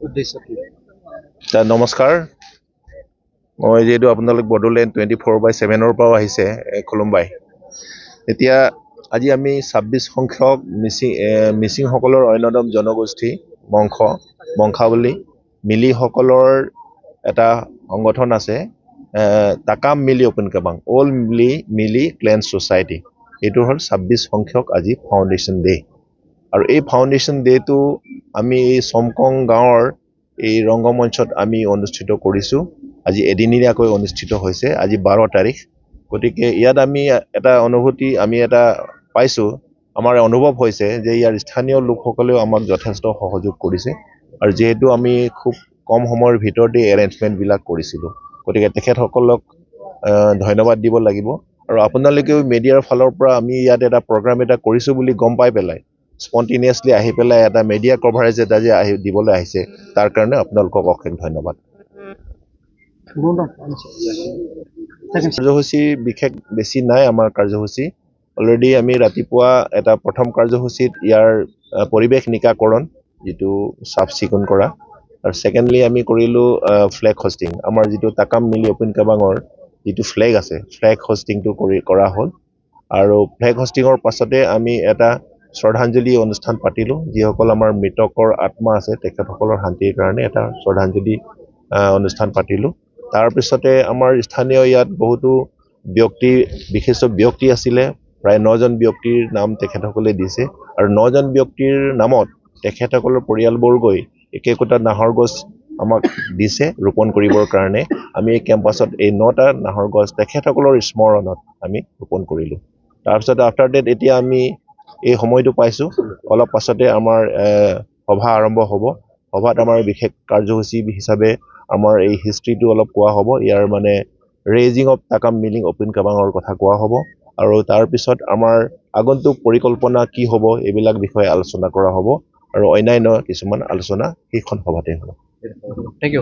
উদ্দেশ্য কি? নমস্কাৰ, মই যিহেতু আপোনালোক বড়োলেণ্ড 24/7 পৰাও আহিছে খুলুমবাই। এতিয়া আজি আমি 26 সংখ্যক মিচিংসকলৰ অন্যতম জনগোষ্ঠী বংশাৱলী মিলিসকলৰ এটা সংগঠন আছে, তাকাম মিলি অপেন কাবাং অল মিলি ক্লেন ছ'চাইটি। এইটো হ'ল 26 সংখ্যক আজি ফাউণ্ডেশ্যন ডে। আৰু এই ফাউণ্ডেশ্যন ডেটো আমি এই চমকং গাঁৱৰ এই ৰংগমঞ্চত আমি অনুষ্ঠিত কৰিছোঁ। আজি এদিনীয়াকৈ অনুষ্ঠিত হৈছে, আজি 12 তাৰিখ। গতিকে ইয়াত আমি এটা অনুভূতি এটা পাইছোঁ, আমাৰ অনুভৱ হৈছে যে ইয়াৰ স্থানীয় লোকসকলেও আমাক যথেষ্ট সহযোগ কৰিছে। আৰু যিহেতু আমি খুব কম সময়ৰ ভিতৰতে এৰেঞ্জমেণ্টবিলাক কৰিছিলোঁ, গতিকে তেখেতসকলক ধন্যবাদ দিব লাগিব। আৰু আপোনালোকেও মিডিয়াৰ ফালৰ পৰা আমি ইয়াত এটা প্ৰগ্ৰাম এটা কৰিছোঁ বুলি গম পাই পেলাই স্পণ্টেনিয়াছলি আহি পেলাই এটা মিডিয়া কভাৰেজ এটা যে দিবলৈ আহিছে, তাৰ কাৰণে আপোনালোকক অশেষ ধন্যবাদ। কাৰ্যসূচী বিশেষ বেছি নাই আমাৰ কাৰ্যসূচী। অলৰেডি আমি ৰাতিপুৱা এটা প্ৰথম কাৰ্যসূচীত ইয়াৰ পৰিৱেশ নিকাকৰণ, যিটো চাফ চিকুণ কৰা। আৰু ছেকেণ্ডলি আমি কৰিলোঁ ফ্লেগ হোষ্টিং। আমাৰ যিটো তাকাম মিলি অপেন কাবাঙৰ যিটো ফ্লেগ আছে, ফ্লেগ হোষ্টিংটো কৰা হ'ল। আৰু ফ্লেগ হোষ্টিঙৰ পাছতে আমি এটা শ্ৰদ্ধাঞ্জলি অনুষ্ঠান পাতিলোঁ। যিসকল আমাৰ মৃতকৰ আত্মা আছে, তেখেতসকলৰ শান্তিৰ কাৰণে এটা শ্ৰদ্ধাঞ্জলি অনুষ্ঠান পাতিলোঁ। তাৰপিছতে আমাৰ স্থানীয় ইয়াত বহুতো বিশিষ্ট ব্যক্তি আছিলে, প্ৰায় 9জন ব্যক্তিৰ নাম তেখেতসকলে দিছে। আৰু 9জন ব্যক্তিৰ নামত তেখেতসকলৰ পৰিয়ালবৰ্গই একোটা নাহৰ গছ আমাক দিছে ৰোপণ কৰিবৰ কাৰণে। আমি এই কেম্পাছত এই 9টা নাহৰ গছ তেখেতসকলৰ স্মৰণত আমি ৰোপণ কৰিলোঁ। তাৰপিছত আফটাৰ ডেট এতিয়া আমি এই সময়টো পাইছোঁ, অলপ পাছতে আমাৰ সভা আৰম্ভ হ'ব। সভাত আমাৰ বিশেষ কাৰ্যসূচী হিচাপে আমাৰ এই হিষ্ট্ৰীটো অলপ কোৱা হ'ব, ইয়াৰ ৰেইজিং অফ তাকাম মিলিং অপেন কাবাঙৰ কথা কোৱা হ'ব। আৰু তাৰপিছত আমাৰ আগন্তুক পৰিকল্পনা কি হ'ব, এইবিলাক বিষয়ে আলোচনা কৰা হ'ব। আৰু অন্যান্য কিছুমান আলোচনা সেইখন সভাতে হ'ব। Thank U.